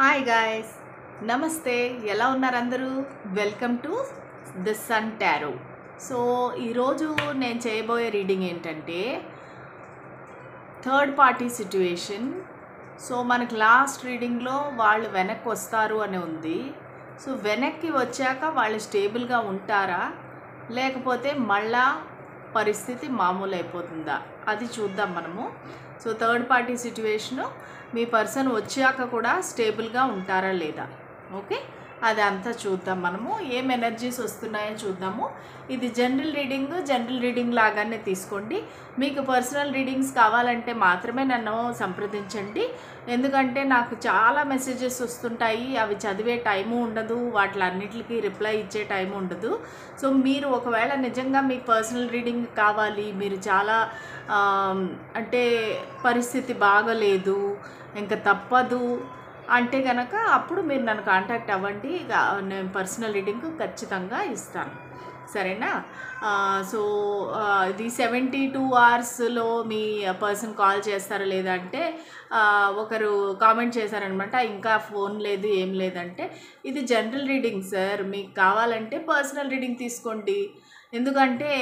Hi guys, నమస్తే. ఎలా ఉన్నారు అందరూ? Welcome to the sun tarot. So ఈరోజు నేను చేయబోయే రీడింగ్ ఏంటంటే థర్డ్ పార్టీ సిట్యుయేషన్. సో మనకి లాస్ట్ రీడింగ్లో వాళ్ళు వెనక్కి వస్తారు అని ఉంది. సో వెనక్కి వచ్చాక వాళ్ళు స్టేబుల్గా ఉంటారా, లేకపోతే మళ్ళా పరిస్థితి మామూలు అయిపోతుందా, అది చూద్దాం మనము. సో థర్డ్ పార్టీ సిట్యువేషను మీ పర్సన్ వచ్చాక కూడా స్టేబుల్గా ఉంటారా లేదా, ఓకే, అది అంతా చూద్దాం మనము. ఏం ఎనర్జీస్ వస్తున్నాయో చూద్దాము. ఇది జనరల్ రీడింగ్ లాగానే తీసుకోండి. మీకు పర్సనల్ రీడింగ్స్ కావాలంటే మాత్రమే నన్ను సంప్రదించండి. ఎందుకంటే నాకు చాలా మెసేజెస్ వస్తుంటాయి, అవి చదివే టైము ఉండదు, వాటిలన్నిటికీ రిప్లై ఇచ్చే టైం ఉండదు. సో మీరు ఒకవేళ నిజంగా మీకు పర్సనల్ రీడింగ్ కావాలి, మీరు చాలా అంటే పరిస్థితి బాగలేదు, ఇంకా తప్పదు అంటే కనుక అప్పుడు మీరు నన్ను కాంటాక్ట్ అవ్వండి. నేను పర్సనల్ రీడింగ్ ఖచ్చితంగా ఇస్తాను, సరేనా? సో ఇది 72 అవర్స్లో మీ పర్సన్ కాల్ చేస్తారా లేదంటే ఒకరు కామెంట్ చేశారనమాట, ఇంకా ఫోన్ లేదు ఏం లేదంటే. ఇది జనరల్ రీడింగ్ సార్, మీకు కావాలంటే పర్సనల్ రీడింగ్ తీసుకోండి. ఎందుకంటే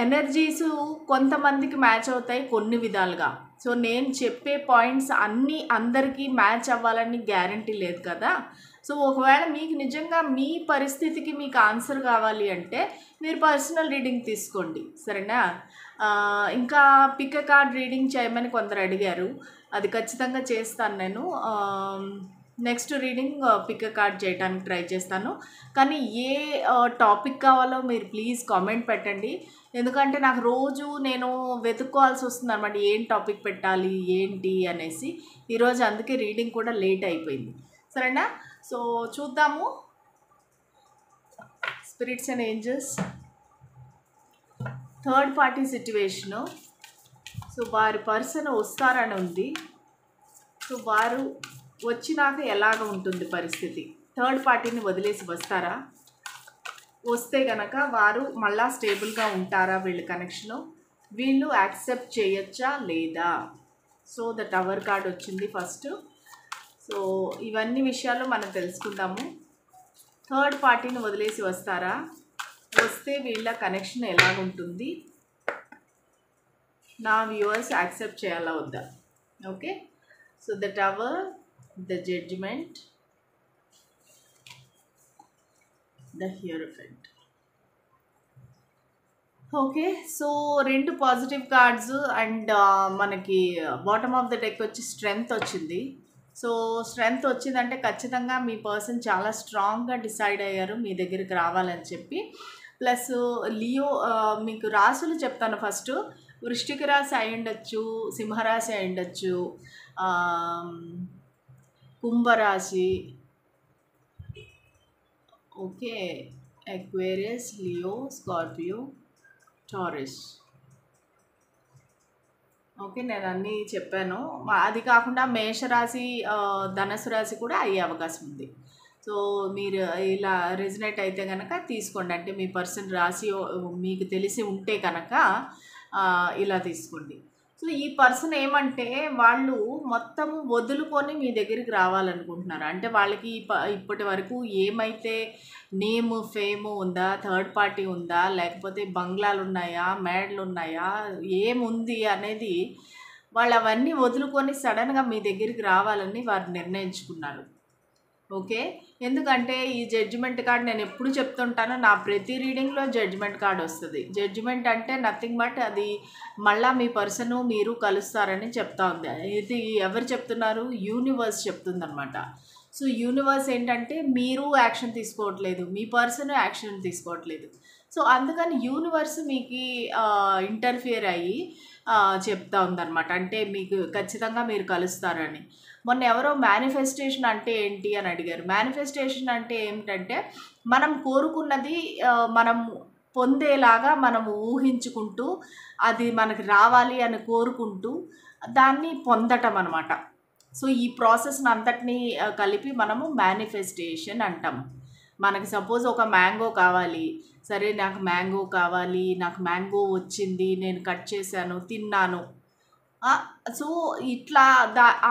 ఎనర్జీసు కొంతమందికి మ్యాచ్ అవుతాయి కొన్ని విధాలుగా. సో నేను చెప్పే పాయింట్స్ అన్నీ అందరికీ మ్యాచ్ అవ్వాలని గ్యారంటీ లేదు కదా. సో ఒకవేళ మీకు నిజంగా మీ పరిస్థితికి మీకు ఆన్సర్ కావాలి అంటే మీరు పర్సనల్ రీడింగ్ తీసుకోండి, సరేనా? ఇంకా పిక్ ఎ కార్డ్ రీడింగ్ చేయమని కొందరు అడిగారు, అది ఖచ్చితంగా చేస్తాను నేను. నెక్స్ట్ రీడింగ్ పిక్ ఎ కార్డ్ చేయడానికి ట్రై చేస్తాను. కానీ ఏ టాపిక్ కావాలో మీరు ప్లీజ్ కామెంట్ పెట్టండి. ఎందుకంటే నాకు రోజు నేను వెతుక్కోవాల్సి వస్తుంది అనమాట, ఏం టాపిక్ పెట్టాలి ఏంటి అనేసి. ఈరోజు అందుకే రీడింగ్ కూడా లేట్ అయిపోయింది, సరేనా? సో చూద్దాము. Spirits and angels, third party situation. So వారి పర్సన్ వస్తారని ఉంది. సో వారు వచ్చినాక ఎలాగ ఉంటుంది పరిస్థితి? థర్డ్ పార్టీని వదిలేసి వస్తారా? వస్తే కనుక వారు మళ్ళా స్టేబుల్గా ఉంటారా? వీళ్ళ కనెక్షను వీళ్ళు యాక్సెప్ట్ చేయొచ్చా లేదా? సో ద టవర్ కార్డ్ వచ్చింది ఫస్ట్. సో ఇవన్నీ విషయాలు మనం తెలుసుకుందాము. థర్డ్ పార్టీని వదిలేసి వస్తారా? వస్తే వీళ్ళ కనెక్షన్ ఎలాగుంటుంది? నా వ్యూవర్స్ యాక్సెప్ట్ చేయాలా వద్దా? Okay, so the tower, the judgment, the hierophant. Okay, so రెండు పాజిటివ్ కార్డ్స్ అండ్ మనకి బాటమ్ ఆఫ్ ద డెక్ వచ్చి స్ట్రెంగ్త్ వచ్చింది. సో స్ట్రెంగ్త్ వచ్చిందంటే ఖచ్చితంగా మీ పర్సన్ చాలా స్ట్రాంగ్గా డిసైడ్ అయ్యారు మీ దగ్గరికి రావాలని చెప్పి. ప్లస్ లియో, మీకు రాసులు చెప్తాను ఫస్ట్. వృశ్చిక రాశి అయి ఉండొచ్చు, సింహరాశి అయి ఉండొచ్చు, కుంభరాశి, okay, Aquarius, Leo, Scorpio, taurus. Okay, నేను అన్నీ చెప్పాను. అది కాకుండా మేషరాశి, ధనుసు రాశి కూడా అయ్యే అవకాశం ఉంది. సో మీరు ఇలా రెజినేట్ అయితే కనుక తీసుకోండి. అంటే మీ పర్సన్ రాశి మీకు తెలిసి ఉంటే కనుక ఇలా తీసుకోండి. సో ఈ పర్సన్ ఏమంటే వాళ్ళు మొత్తం వదులుకొని మీ దగ్గరికి రావాలనుకుంటున్నారు. అంటే వాళ్ళకి ఇప్పటి వరకు ఏమైతే నేమ్ ఫేము ఉందా, థర్డ్ పార్టీ ఉందా, లేకపోతే బంగ్లాలు ఉన్నాయా, మేడలు ఉన్నాయా, ఏముంది అనేది వాళ్ళు అవన్నీ వదులుకొని సడన్గా మీ దగ్గరికి రావాలని వారు నిర్ణయించుకున్నారు. ఓకే, ఎందుకంటే ఈ జడ్జిమెంట్ కార్డ్ నేను ఎప్పుడు చెప్తుంటాను, నా ప్రతి రీడింగ్లో జడ్జిమెంట్ కార్డ్ వస్తుంది. జడ్జిమెంట్ అంటే నథింగ్ బట్ అది మళ్ళీ మీ పర్సను మీరు కలుస్తారని చెప్తా ఉంది. ఇది ఎవరు చెప్తున్నారు? యూనివర్స్ చెప్తుందనమాట. సో యూనివర్స్ ఏంటంటే మీరు యాక్షన్ తీసుకోవట్లేదు, మీ పర్సన్ యాక్షన్ తీసుకోవట్లేదు. సో అందుకని యూనివర్స్ మీకు ఇంటర్ఫియర్ అయ్యి చెప్తా ఉందన్నమాట, అంటే మీకు ఖచ్చితంగా మీరు కలుస్తారని. మొన్న ఎవరో మేనిఫెస్టేషన్ అంటే ఏంటి అని అడిగారు. మేనిఫెస్టేషన్ అంటే ఏమిటంటే మనం కోరుకున్నది మనం పొందేలాగా మనం ఊహించుకుంటూ అది మనకి రావాలి అని కోరుకుంటూ దాన్ని పొందటం అనమాట. సో ఈ ప్రాసెస్ని అంతటినీ కలిపి మనము మేనిఫెస్టేషన్ అంటాము. మనకి సపోజ్ ఒక మ్యాంగో కావాలి, సరే నాకు మ్యాంగో కావాలి, నాకు మ్యాంగో వచ్చింది, నేను కట్ చేశాను, తిన్నాను, సో, ఇట్లా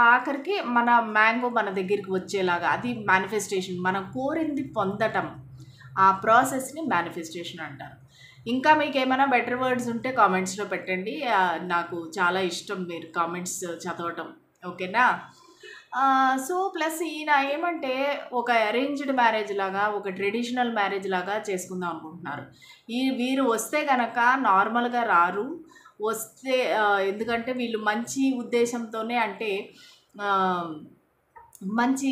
ఆఖరికి మన మ్యాంగో మన దగ్గరికి వచ్చేలాగా అది మేనిఫెస్టేషన్. మనం కోరింది పొందటం. ఆ ప్రాసెస్‌ని మేనిఫెస్టేషన్ అంటారు. ఇంకా మీకేమైనా బెటర్ వర్డ్స్ ఉంటే కామెంట్స్‌లో పెట్టండి. నాకు చాలా ఇష్టం మీరు కామెంట్స్ చదవటం. ఓకేనా? సో, ప్లస్ ఈయన ఏమంటే ఒక అరేంజ్డ్ మ్యారేజ్ లాగా, ఒక ట్రెడిషనల్ మ్యారేజ్ లాగా చేసుకుందాం అనుకుంటున్నారు. వీరు వస్తే గనక నార్మల్‌గా రారు. వస్తే ఎందుకంటే వీళ్ళు మంచి ఉద్దేశంతోనే అంటే ఆహ్, మంచి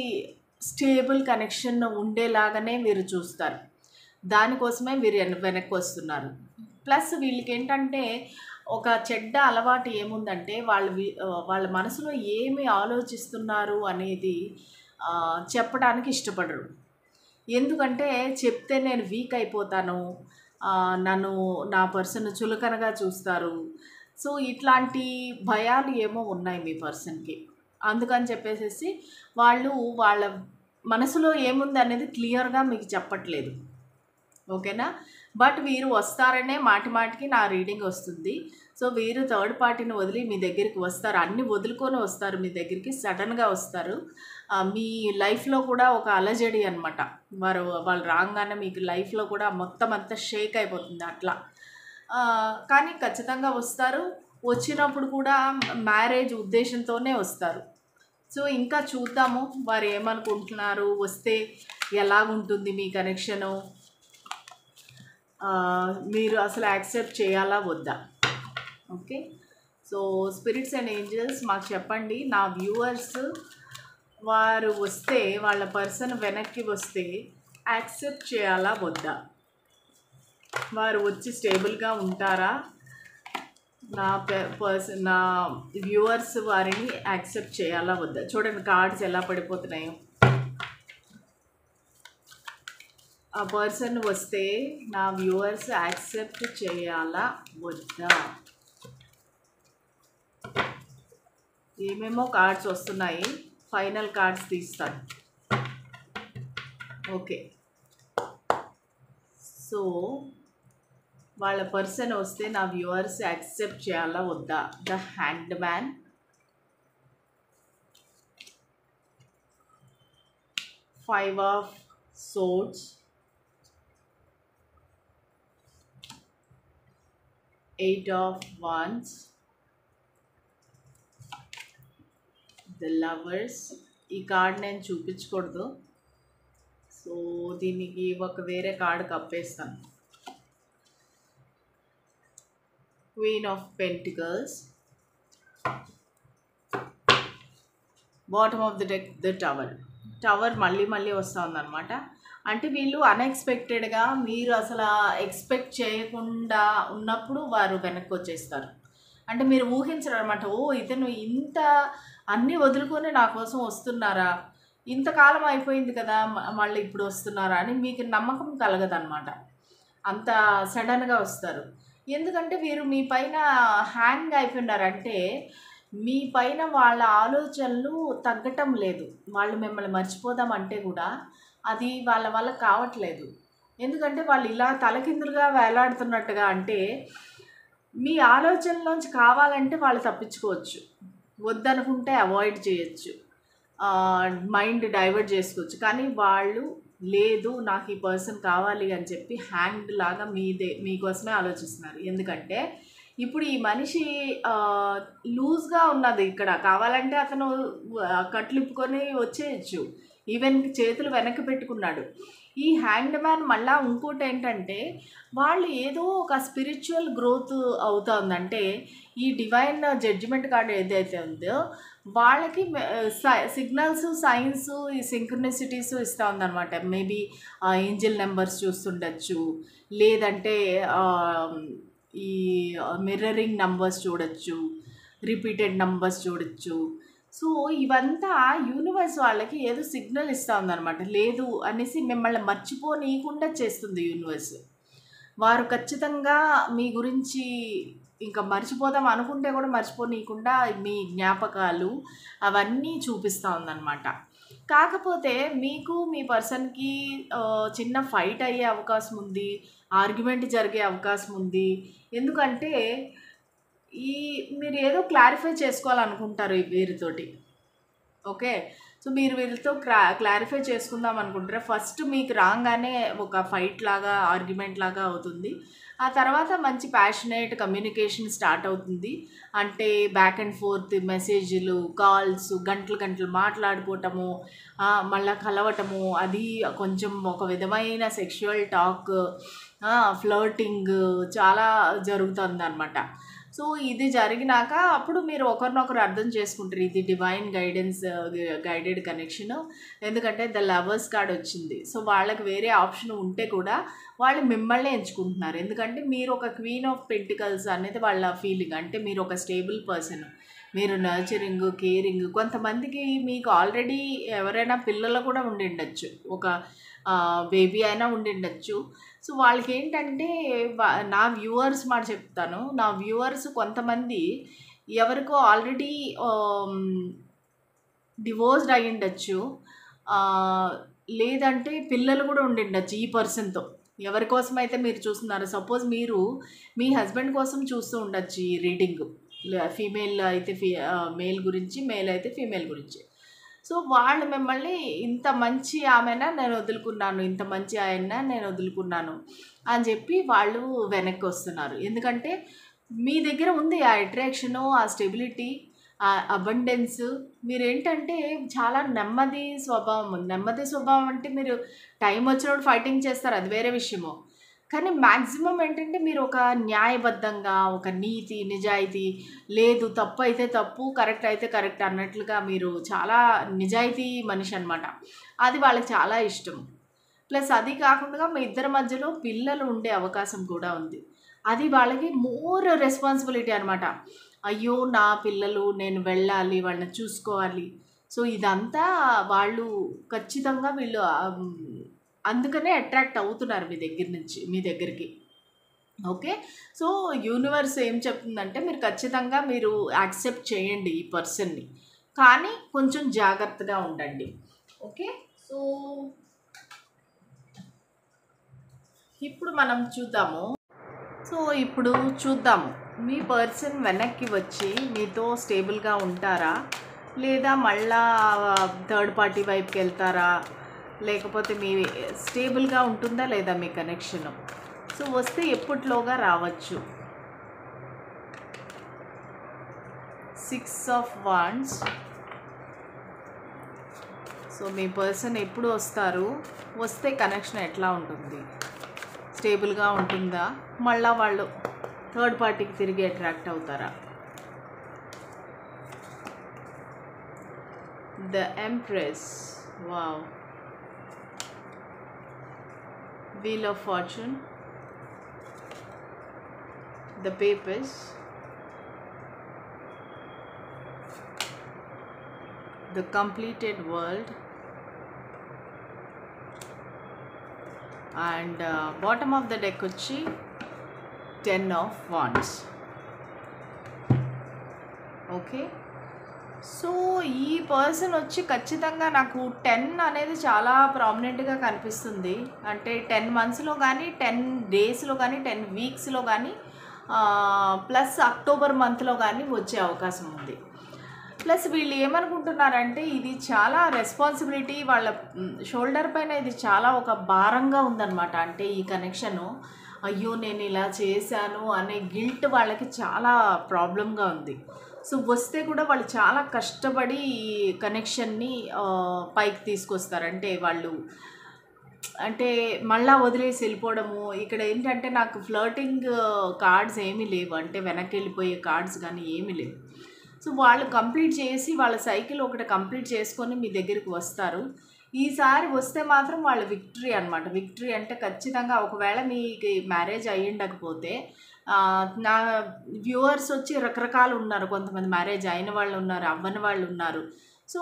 స్టేబుల్ కనెక్షన్ ఉండేలాగానే వీరు చూస్తారు. దానికోసమే వీరు వెనక్కి వస్తున్నారు. ప్లస్ వీళ్ళకేంటంటే ఒక చెడ్డ అలవాటు ఏముందంటే వాళ్ళ మనసులో ఏమి ఆలోచిస్తున్నారు అనేది చెప్పడానికి ఇష్టపడరు. ఎందుకంటే చెప్తే నేను వీక్ అయిపోతాను, నన్ను నా పర్సన్ చులకనగా చూస్తారు. సో, ఇట్లాంటి భయాలు ఏమో ఉన్నాయి మీ పర్సన్‌కి. అందుకని చెప్పేసేసి వాళ్ళు వాళ్ళ మనసులో ఏముందనేది క్లియర్‌గా మీకు చెప్పట్లేదు. ఓకేనా? బట్ వీరు వస్తారనే మాటి మాటికి నా రీడింగ్ వస్తుంది. సో, వీరు థర్డ్ పార్టీని వదిలి మీ దగ్గరికి వస్తారు. అన్నీ వదులుకొని వస్తారు మీ దగ్గరికి. సడన్‌గా వస్తారు. మీ లైఫ్‌లో కూడా ఒక అలజడి అనమాట. వాళ్ళు రాంగానే మీకు లైఫ్‌లో కూడా మొత్తం అంతా షేక్ అయిపోతుంది అట్లా. కానీ ఖచ్చితంగా వస్తారు. వచ్చినప్పుడు కూడా మ్యారేజ్ ఉద్దేశంతోనే వస్తారు. సో, ఇంకా చూద్దాము వారు ఏమనుకుంటున్నారు, వస్తే ఎలాగుంటుంది మీ కనెక్షను, మీరు అసలు యాక్సెప్ట్ చేయాలా వద్దా? Okay. So, spirits and angels మాకు చెప్పండి. నా వ్యూవర్స్ వారు వస్తే, వాళ్ళ పర్సన్ వెనక్కి వస్తే యాక్సెప్ట్ చేయాలా వద్దా? వారు వచ్చి స్టేబుల్గా ఉంటారా? నా వ్యూవర్స్ వారిని యాక్సెప్ట్ చేయాలా వద్దా? చూడండి కార్డ్స్ ఎలా పడిపోతున్నాయో. ఆ పర్సన్ వస్తే నా వ్యూవర్స్ యాక్సెప్ట్ చేయాలా వద్దా? ఏమేమో కార్డ్స్ వస్తున్నాయి. ఫైనల్ కార్డ్స్ తీస్తాను. ఓకే. సో, వాళ్ళ పర్సన్ వస్తే నా వ్యూవర్స్ యాక్సెప్ట్ చేయాలా వద్దా? The hanged man, 5 of swords, 8 of wands, the lovers. ఈ కార్డ్ నేను చూపించకూడదు, సో దీనికి ఒక వేరే కార్డ్ కప్పేస్తాను. Queen of pentacles, bottom of the deck the tower మళ్ళీ వస్తుందన్నమాట. అంటే వీళ్ళు అన్ఎక్స్పెక్టెడ్గా, మీరు అసలు ఎక్స్పెక్ట్ చేయకుండా ఉన్నప్పుడు వారు వెనక్కి వచ్చేస్తారు. అంటే మీరు ఊహించరు అనమాట. ఓ, ఇతను ఇంత అన్నీ వదులుకొని నా కోసం వస్తున్నారా, ఇంతకాలం అయిపోయింది కదా మళ్ళీ ఇప్పుడు వస్తున్నారా అని మీకు నమ్మకం కలగదన్నమాట. అంత సడన్గా వస్తారు. ఎందుకంటే వీరు మీ పైన హ్యాంగ్ అయిపోయినారంటే మీ పైన వాళ్ళ ఆలోచనలు తగ్గటం లేదు. వాళ్ళు మిమ్మల్ని మర్చిపోదామంటే కూడా అది వాళ్ళ వల్ల కావట్లేదు. ఎందుకంటే వాళ్ళు ఇలా తలకిందులుగా వేలాడుతున్నట్టుగా, అంటే మీ ఆలోచనలోంచి కావాలంటే వాళ్ళు తప్పించుకోవచ్చు, వద్దనుకుంటే అవాయిడ్ చేయొచ్చు, మైండ్ డైవర్ట్ చేసుకోవచ్చు. కానీ వాళ్ళు లేదు, నాకు ఈ పర్సన్ కావాలి అని చెప్పి హ్యాండ్ లాగా మీకోసమే ఆలోచిస్తున్నారు. ఎందుకంటే ఇప్పుడు ఈ మనిషి లూజ్గా ఉన్నది. ఇక్కడ కావాలంటే అతను కట్లిప్పుకొని వచ్చేయచ్చు, ఈవెన్ చేతులు వెనక్కి పెట్టుకున్నాడు. ఈ హ్యాండ్ మ్యాన్ మళ్ళీ ఇంకోటి ఏంటంటే వాళ్ళు ఏదో ఒక స్పిరిచువల్ గ్రోత్ అవుతుందంటే ఈ డివైన్ జడ్జిమెంట్ కార్డ్ ఏదైతే ఉందో వాళ్ళకి సిగ్నల్స్, సైన్స్, ఈ సింక్రనిసిటీస్ ఇస్తూ ఉందన్నమాట. మేబీ ఏంజల్ నెంబర్స్ చూస్తుండొచ్చు, లేదంటే ఈ మిర్రరింగ్ నంబర్స్ చూడొచ్చు, రిపీటెడ్ నంబర్స్ చూడొచ్చు. సో ఇవంతా యూనివర్స్ వాళ్ళకి ఏదో సిగ్నల్ ఇస్తూ ఉందన్నమాట. లేదు అనేసి మిమ్మల్ని మర్చిపోనీయకుండా చేస్తుంది యూనివర్స్. వారు ఖచ్చితంగా మీ గురించి ఇంకా మర్చిపోదాం అనుకుంటే కూడా మర్చిపోనీయకుండా మీ జ్ఞాపకాలు అవన్నీ చూపిస్తూ ఉందన్నమాట. కాకపోతే మీకు మీ పర్సన్కి చిన్న ఫైట్ అయ్యే అవకాశం ఉంది, ఆర్గ్యుమెంట్ జరిగే అవకాశం ఉంది. ఎందుకంటే ఈ మీరు ఏదో క్లారిఫై చేసుకోవాలనుకుంటారు ఈ వీరితోటి. ఓకే. సో, మీరు వీళ్ళతో క్లారిఫై చేసుకుందాం అనుకుంటారా? ఫస్ట్ మీకు రాంగానే ఒక ఫైట్ లాగా, ఆర్గ్యుమెంట్ లాగా అవుతుంది. ఆ తర్వాత మంచి ప్యాషనేట్ కమ్యూనికేషన్ స్టార్ట్ అవుతుంది. అంటే బ్యాక్ అండ్ ఫోర్త్ మెసేజ్‌లు, కాల్స్ గంటలు గంటలు మాట్లాడుకోవటము, మళ్ళా కలవటము, అది కొంచెం ఒక విధమైన సెక్షువల్ టాక్, ఫ్లర్టింగ్ చాలా జరుగుతుందనమాట. సో, ఇది జరిగినాక అప్పుడు మీరు ఒకరినొకరు అర్థం చేసుకుంటారు. ఇది డివైన్ గైడెడ్ కనెక్షను. ఎందుకంటే ద లవర్స్ కార్డ్ వచ్చింది. సో, వాళ్ళకి వేరే ఆప్షన్ ఉంటే కూడా వాళ్ళు మిమ్మల్నే ఎంచుకుంటున్నారు. ఎందుకంటే మీరు ఒక క్వీన్ ఆఫ్ పెంటికల్స్ అనేది వాళ్ళ ఫీలింగ్. అంటే మీరు ఒక స్టేబుల్ పర్సన్. మీరు నర్చరింగ్, కేరింగ్, కొంతమందికి మీకు ఆల్రెడీ ఎవరైనా పిల్లలు కూడా ఉండిండొచ్చు. ఒక బేబీ అయినా ఉండిండొచ్చు. సో, వాళ్ళకేంటంటే నా వ్యూవర్స్ మాట చెప్తాను. నా వ్యూవర్స్ కొంతమంది ఎవరికో ఆల్రెడీ డివోర్స్డ్ అయ్యుండొచ్చు. లేదంటే పిల్లలు కూడా ఉండిండొచ్చు ఈ పర్సన్‌తో. ఎవరి కోసమైతే మీరు చూస్తున్నారో, సపోజ్ మీరు మీ హస్బెండ్ కోసం చూస్తూ ఉండొచ్చు ఈ రీడింగ్. ఫీమేల్ అయితే మేల్ గురించి, మేల్ అయితే ఫీమేల్ గురించి. సో, వాళ్ళు మిమ్మల్ని ఇంత మంచి ఆమెనా నేను వదులుకున్నాను, ఇంత మంచి ఆయన్న నేను వదులుకున్నాను అని చెప్పి వాళ్ళు వెనక్కి వస్తున్నారు. ఎందుకంటే మీ దగ్గర ఉంది ఆ అట్రాక్షను, ఆ స్టెబిలిటీ, ఆ అబండెన్స్. మీరేంటంటే చాలా నెమ్మది స్వభావం ఉంది. నెమ్మది స్వభావం అంటే మీరు టైం వచ్చినప్పుడు ఫైటింగ్ చేస్తారు, అది వేరే విషయము. కానీ మ్యాక్సిమం ఏంటంటే మీరు ఒక న్యాయబద్ధంగా, ఒక నీతి, నిజాయితీ, లేదు తప్పు అయితే తప్పు, కరెక్ట్ అయితే కరెక్ట్ అన్నట్లుగా మీరు చాలా నిజాయితీ మనిషి అనమాట. అది వాళ్ళకి చాలా ఇష్టం. ప్లస్ అది కాకుండా మీ ఇద్దరి మధ్యలో పిల్లలు ఉండే అవకాశం కూడా ఉంది. అది వాళ్ళకి మోర్ రెస్పాన్సిబిలిటీ అనమాట. అయ్యో! నా పిల్లలు, నేను వెళ్ళాలి, వాళ్ళని చూసుకోవాలి. సో, ఇదంతా వాళ్ళు ఖచ్చితంగా వీళ్ళు అందుకనే అట్రాక్ట్ అవుతున్నారు మీ దగ్గరికి. ఓకే. సో, యూనివర్స్ ఏం చెప్తుందంటే మీరు ఖచ్చితంగా మీరు యాక్సెప్ట్ చేయండి ఈ పర్సన్‌ని. కానీ కొంచెం జాగ్రత్తగా ఉండండి. ఓకే. సో, ఇప్పుడు మనం చూద్దాము. ఇప్పుడు చూద్దాము. మీ పర్సన్ వెనక్కి వచ్చి మీతో స్టేబుల్‌గా ఉంటారా? లేదా మళ్ళా థర్డ్ పార్టీ వైపుకి వెళ్తారా? లేకపోతే మీ స్టేబుల్‌గా ఉంటుందా లేదా మీ కనెక్షను? సో, వస్తే ఎప్పటిలోగా రావచ్చు? 6 of wands. So, me person ఎప్పుడు వస్తారు? వస్తే కనెక్షన్ ఎట్లా ఉంటుంది? స్టేబుల్‌గా ఉంటుందా? మళ్ళా వాళ్ళు థర్డ్ పార్టీకి తిరిగి అట్రాక్ట్ అవుతారా? The empress. Wow. Wheel of fortune. The papers. The completed world. And bottom of the deck వచ్చి 10 ఆఫ్ వాండ్స్. ఓకే. సో, ఈ పర్సన్ వచ్చి ఖచ్చితంగా నాకు 10 అనేది చాలా ప్రామినెంట్‌గా కనిపిస్తుంది. అంటే 10 మంత్స్‌లో కానీ, 10 డేస్‌లో కానీ, 10 వీక్స్‌లో కానీ, ప్లస్ అక్టోబర్ మంత్లో కానీ వచ్చే అవకాశం ఉంది. ప్లస్ వీళ్ళు ఏమనుకుంటున్నారంటే ఇది చాలా రెస్పాన్సిబిలిటీ వాళ్ళ షోల్డర్ పైన, ఇది చాలా ఒక భారంగా ఉందన్నమాట. అంటే ఈ కనెక్షను, అయ్యో నేను ఇలా చేశాను అనే గిల్ట్ వాళ్ళకి చాలా ప్రాబ్లంగా ఉంది. సో, వస్తే కూడా వాళ్ళు చాలా కష్టపడి ఈ కనెక్షన్ని పైకి తీసుకొస్తారు. అంటే వాళ్ళు అంటే మళ్ళా వదిలేసి వెళ్ళిపోవడము. ఇక్కడ ఏంటంటే నాకు ఫ్లర్టింగ్ కార్డ్స్ ఏమీ లేవు. అంటే వెనక్కి వెళ్ళిపోయే కార్డ్స్ కానీ ఏమీ లేవు. సో, వాళ్ళు కంప్లీట్ చేసి వాళ్ళ సైకిల్ ఒకటి కంప్లీట్ చేసుకొని మీ దగ్గరికి వస్తారు. ఈసారి వస్తే మాత్రం వాళ్ళు విక్టరీ అనమాట. విక్టరీ అంటే ఖచ్చితంగా ఒకవేళ మీకు మ్యారేజ్ అయ్యుండకపోతే, నా వ్యూవర్స్ వచ్చి రకరకాలు ఉన్నారు. కొంతమంది మ్యారేజ్ అయిన వాళ్ళు ఉన్నారు, అవ్వని వాళ్ళు ఉన్నారు. సో,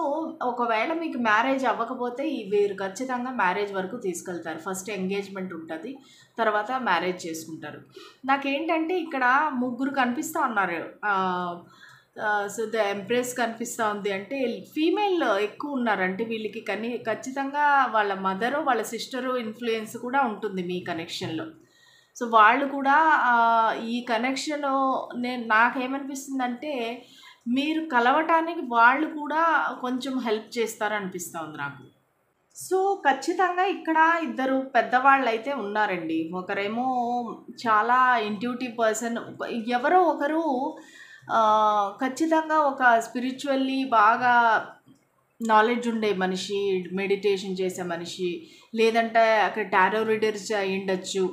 ఒకవేళ మీకు మ్యారేజ్ అవ్వకపోతే వీరు ఖచ్చితంగా మ్యారేజ్ వరకు తీసుకెళ్తారు. ఫస్ట్ ఎంగేజ్మెంట్ ఉంటుంది, తర్వాత మ్యారేజ్ చేసుకుంటారు. నాకేంటంటే ఇక్కడ ముగ్గురు కనిపిస్తూ ఉన్నారు. సో, ద ఎంప్రెస్ కనిపిస్తూ ఉంది. అంటే ఫీమేల్ ఎక్కువ ఉన్నారంటే వీళ్ళకి ఖచ్చితంగా వాళ్ళ మదరు, వాళ్ళ సిస్టరు ఇన్ఫ్లుయెన్స్ కూడా ఉంటుంది మీ కనెక్షన్లో. సో వాళ్ళు కూడా ఈ కనెక్షన్ నాకేమనిపిస్తుందంటే మీరు కలవటానికి వాళ్ళు కూడా కొంచెం హెల్ప్ చేస్తారనిపిస్తుంది నాకు. సో ఖచ్చితంగా ఇక్కడ ఇద్దరు పెద్దవాళ్ళు అయితే ఉన్నారండి. ఒకరేమో చాలా ఇంట్యూటివ్ పర్సన్, ఎవరో ఒకరు ఖచ్చితంగా ఒక స్పిరిచువల్లీ బాగా నాలెడ్జ్ ఉండే మనిషి, మెడిటేషన్ చేసే మనిషి, లేదంటే అక్కడ టారో రీడర్స్ అయ్యుండొచ్చు.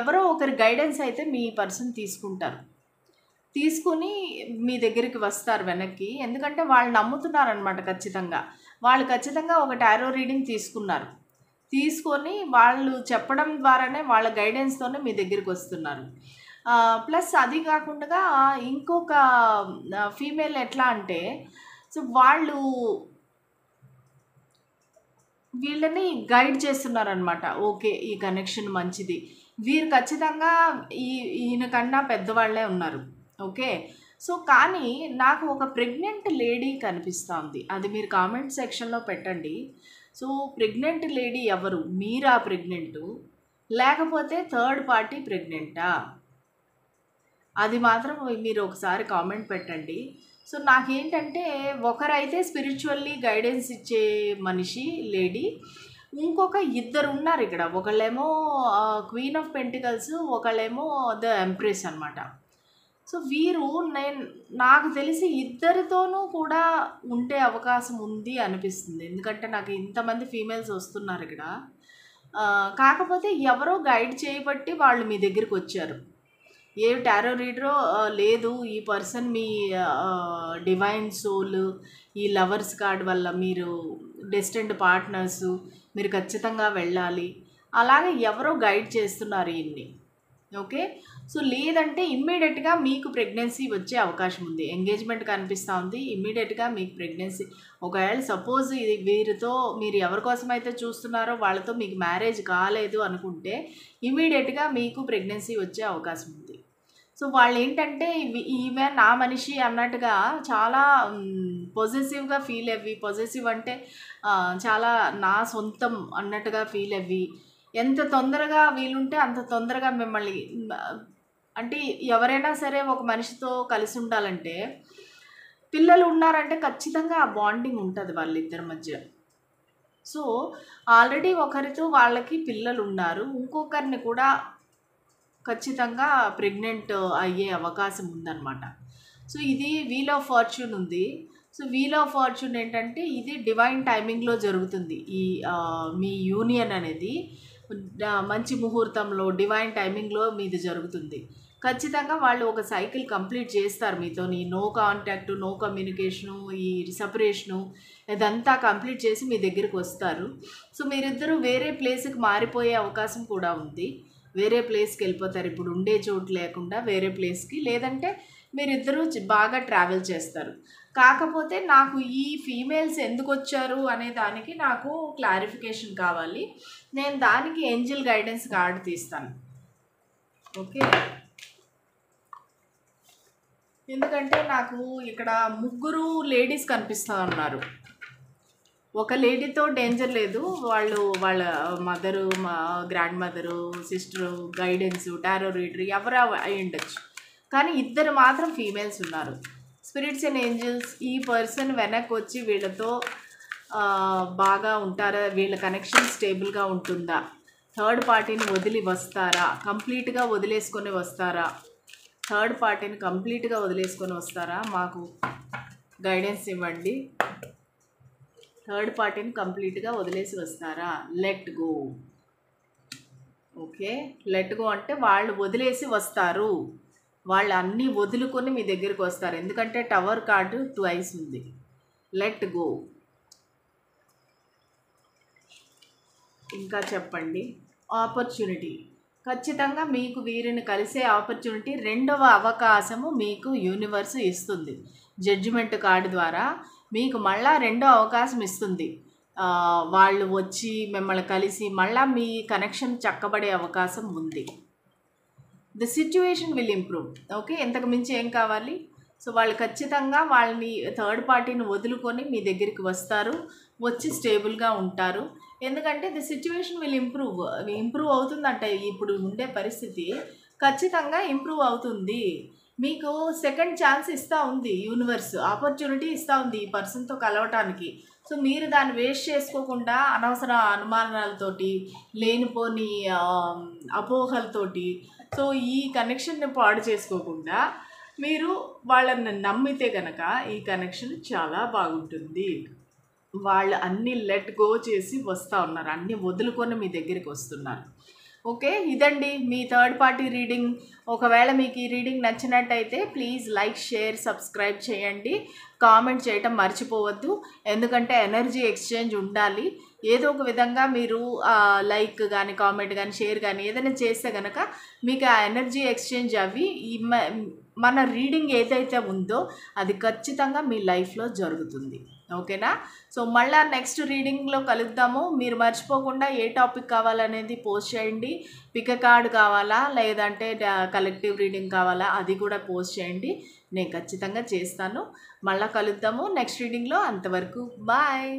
ఎవరో ఒకరి గైడెన్స్ అయితే మీ పర్సన్ తీసుకుంటారు. తీసుకొని మీ దగ్గరికి వస్తారు వెనక్కి. ఎందుకంటే వాళ్ళు నమ్ముతున్నారనమాట ఖచ్చితంగా. వాళ్ళు ఖచ్చితంగా ఒక టారో రీడింగ్ తీసుకున్నారు. తీసుకొని వాళ్ళు చెప్పడం ద్వారానే వాళ్ళ గైడెన్స్తోనే మీ దగ్గరికి వస్తున్నారు. ప్లస్ అది కాకుండా ఇంకొక ఫీమేల్ ఎట్లా అంటే, సో వాళ్ళు వీళ్ళని గైడ్ చేస్తున్నారనమాట. ఓకే, ఈ కనెక్షన్ మంచిది. వీరు ఖచ్చితంగా ఈయన కన్నా పెద్దవాళ్ళే ఉన్నారు. ఓకే. సో కానీ నాకు ఒక ప్రెగ్నెంట్ లేడీ కనిపిస్తుంది. అది మీరు కామెంట్ సెక్షన్లో పెట్టండి. సో ప్రెగ్నెంట్ లేడీ ఎవరు? మీరా ప్రెగ్నెంటు, లేకపోతే థర్డ్ పార్టీ ప్రెగ్నెంటా? అది మాత్రం మీరు ఒకసారి కామెంట్ పెట్టండి. సో నాకేంటంటే ఒకరైతే స్పిరిచువల్లీ గైడెన్స్ ఇచ్చే మనిషి లేడీ, ఇంకొక ఇద్దరు ఉన్నారు ఇక్కడ. ఒకళ్ళేమో క్వీన్ ఆఫ్ పెంటికల్స్, ఒకళ్ళేమో ద ఎంప్రెస్ అనమాట. సో వీరు నాకు తెలిసి ఇద్దరితోనూ కూడా ఉండే అవకాశం ఉంది అనిపిస్తుంది. ఎందుకంటే నాకు ఇంతమంది ఫీమేల్స్ వస్తున్నారు ఇక్కడ. కాకపోతే ఎవరో గైడ్ చేయబట్టి వాళ్ళు మీ దగ్గరికి వచ్చారు. ఏ టారో రీడరో లేదు, ఈ పర్సన్ మీ డివైన్ సోల్, ఈ లవర్స్ కార్డ్ వల్ల మీరు డెస్టిన్డ్ పార్ట్నర్సు, మీరు ఖచ్చితంగా వెళ్ళాలి, అలాగే ఎవరో గైడ్ చేస్తున్నారు ఈయన్ని. ఓకే. సో లేదంటే ఇమ్మీడియట్గా మీకు ప్రెగ్నెన్సీ వచ్చే అవకాశం ఉంది. ఎంగేజ్మెంట్ కనిపిస్తూ ఉంది, ఇమ్మీడియట్గా మీకు ప్రెగ్నెన్సీ. ఒకవేళ సపోజ్ ఇది వీరితో మీరు ఎవరి కోసమైతే చూస్తున్నారో వాళ్ళతో మీకు మ్యారేజ్ కాలేదు అనుకుంటే ఇమ్మీడియట్గా మీకు ప్రెగ్నెన్సీ వచ్చే అవకాశం ఉంది. సో వాళ్ళు ఏంటంటే ఈమె నా మనిషి అన్నట్టుగా చాలా పొజెసివ్గా ఫీల్ అవ్వి, పొజెసివ్ అంటే చాలా నా సొంతం అన్నట్టుగా ఫీల్ అవ్వి, ఎంత తొందరగా వీలుంటే అంత తొందరగా మిమ్మల్ని, అంటే ఎవరైనా సరే ఒక మనిషితో కలిసి ఉండాలంటే, పిల్లలు ఉన్నారంటే ఖచ్చితంగా ఆ బాండింగ్ ఉంటుంది వాళ్ళిద్దరి మధ్య. సో ఆల్రెడీ ఒకరితో వాళ్ళకి పిల్లలు ఉన్నారు, ఇంకొకరిని కూడా ఖచ్చితంగా ప్రెగ్నెంట్ అయ్యే అవకాశం ఉందన్నమాట. సో ఇది వీల్ ఆఫ్ ఫార్చ్యూన్ ఉంది. సో వీల్ ఆఫ్ ఫార్చ్యూన్ ఏంటంటే ఇది డివైన్ టైమింగ్లో జరుగుతుంది. ఈ మీ యూనియన్ అనేది మంచి ముహూర్తంలో డివైన్ టైమింగ్లో మీది జరుగుతుంది. ఖచ్చితంగా వాళ్ళు ఒక సైకిల్ కంప్లీట్ చేస్తారు మీతో. నో కాంటాక్ట్, నో కమ్యూనికేషను, ఈ సపరేషను ఇదంతా కంప్లీట్ చేసి మీ దగ్గరికి వస్తారు. సో మీరిద్దరూ వేరే ప్లేస్కి మారిపోయే అవకాశం కూడా ఉంది. వేరే ప్లేస్కి వెళ్ళిపోతారు, ఇప్పుడు ఉండే చోటు లేకుండా వేరే ప్లేస్కి, లేదంటే మీరిద్దరూ బాగా ట్రావెల్ చేస్తారు. కాకపోతే నాకు ఈ ఫీమేల్స్ ఎందుకు వచ్చారు అనే దానికి నాకు క్లారిఫికేషన్ కావాలి. నేను దానికి ఏంజల్ గైడెన్స్ కార్డు తీస్తాను. ఓకే. ఎందుకంటే నాకు ఇక్కడ ముగ్గురు లేడీస్ కనిపిస్తూ ఉన్నారు. ఒక లేడీతో డేంజర్ లేదు, వాళ్ళ మదరు, మా grand mother, sister, guidance, tarot reader ఎవరు అయి ఉండొచ్చు. కానీ ఇద్దరు మాత్రం ఫీమేల్స్ ఉన్నారు. స్పిరిట్స్ అండ్ ఏంజల్స్ ఈ పర్సన్ వెనక్కి వచ్చి వీళ్ళతో బాగా ఉంటారా, వీళ్ళ కనెక్షన్ స్టేబుల్గా ఉంటుందా, థర్డ్ పార్టీని వదిలి వస్తారా, కంప్లీట్గా వదిలేసుకొని వస్తారా, థర్డ్ పార్టీని కంప్లీట్గా వదిలేసుకొని వస్తారా, మాకు గైడెన్స్ ఇవ్వండి. థర్డ్ పార్టీని కంప్లీట్గా వదిలేసి వస్తారా? Let go. Okay. Let go అంటే వాళ్ళు వదిలేసి వస్తారు, వాళ్ళు అన్నీ వదులుకొని మీ దగ్గరికి వస్తారు. ఎందుకంటే టవర్ కార్డు ట్వైస్ ఉంది. Let go. ఇంకా చెప్పండి. ఆపర్చునిటీ, ఖచ్చితంగా మీకు వీరిని కలిసే ఆపర్చునిటీ, రెండవ అవకాశము మీకు యూనివర్స్ ఇస్తుంది. జడ్జిమెంట్ కార్డు ద్వారా మీకు మళ్ళా రెండో అవకాశం ఇస్తుంది. వాళ్ళు వచ్చి మిమ్మల్ని కలిసి మళ్ళీ మీ కనెక్షన్ చక్కబడే అవకాశం ఉంది. The situation will improve. Okay. ఇంతకు మించి ఏం కావాలి? సో వాళ్ళు ఖచ్చితంగా వాళ్ళని థర్డ్ పార్టీని వదులుకొని మీ దగ్గరికి వస్తారు. వచ్చి స్టేబుల్గా ఉంటారు. ఎందుకంటే ది సిచ్యువేషన్ విల్ ఇంప్రూవ్ అవుతుందంట. ఇప్పుడు ఉండే పరిస్థితి ఖచ్చితంగా ఇంప్రూవ్ అవుతుంది. మీకు సెకండ్ ఛాన్స్ ఇస్తూ ఉంది యూనివర్స్, ఆపర్చునిటీ ఇస్తూ ఉంది ఈ పర్సన్తో కలవటానికి. సో మీరు దాన్ని వేస్ట్ చేసుకోకుండా అనవసర అనుమానాలతోటి, లేనిపోని అపోహలతోటి, సో ఈ కనెక్షన్ని పాడు చేసుకోకుండా మీరు వాళ్ళని నమ్మితే కనుక ఈ కనెక్షన్ చాలా బాగుంటుంది. వాళ్ళు అన్నీ లెట్ గో చేసి వస్తూ ఉన్నారు, అన్నీ వదులుకొని మీ దగ్గరికి వస్తున్నారు. ఓకే, ఇదండి మీ థర్డ్ పార్టీ రీడింగ్. ఒకవేళ మీకు ఈ రీడింగ్ నచ్చినట్టయితే ప్లీజ్ లైక్, షేర్, సబ్స్క్రైబ్ చేయండి. కామెంట్ చేయటం మర్చిపోవద్దు, ఎందుకంటే ఎనర్జీ ఎక్స్చేంజ్ ఉండాలి. ఏదో ఒక విధంగా మీరు లైక్ కానీ, కామెంట్ కానీ, షేర్ కానీ ఏదైనా చేస్తే కనుక మీకు ఆ ఎనర్జీ ఎక్స్చేంజ్ అవి మన రీడింగ్ ఏదైతే ఉందో అది ఖచ్చితంగా మీ లైఫ్లో జరుగుతుంది. ఓకేనా? సో మళ్ళీ నెక్స్ట్ రీడింగ్లో కలుద్దాము. మీరు మర్చిపోకుండా ఏ టాపిక్ కావాలనేది పోస్ట్ చేయండి. పిక్ కార్డ్ కావాలా లేదంటే కలెక్టివ్ రీడింగ్ కావాలా అది కూడా పోస్ట్ చేయండి, నేను ఖచ్చితంగా చేస్తాను. మళ్ళీ కలుద్దాము నెక్స్ట్ రీడింగ్లో. అంతవరకు బాయ్.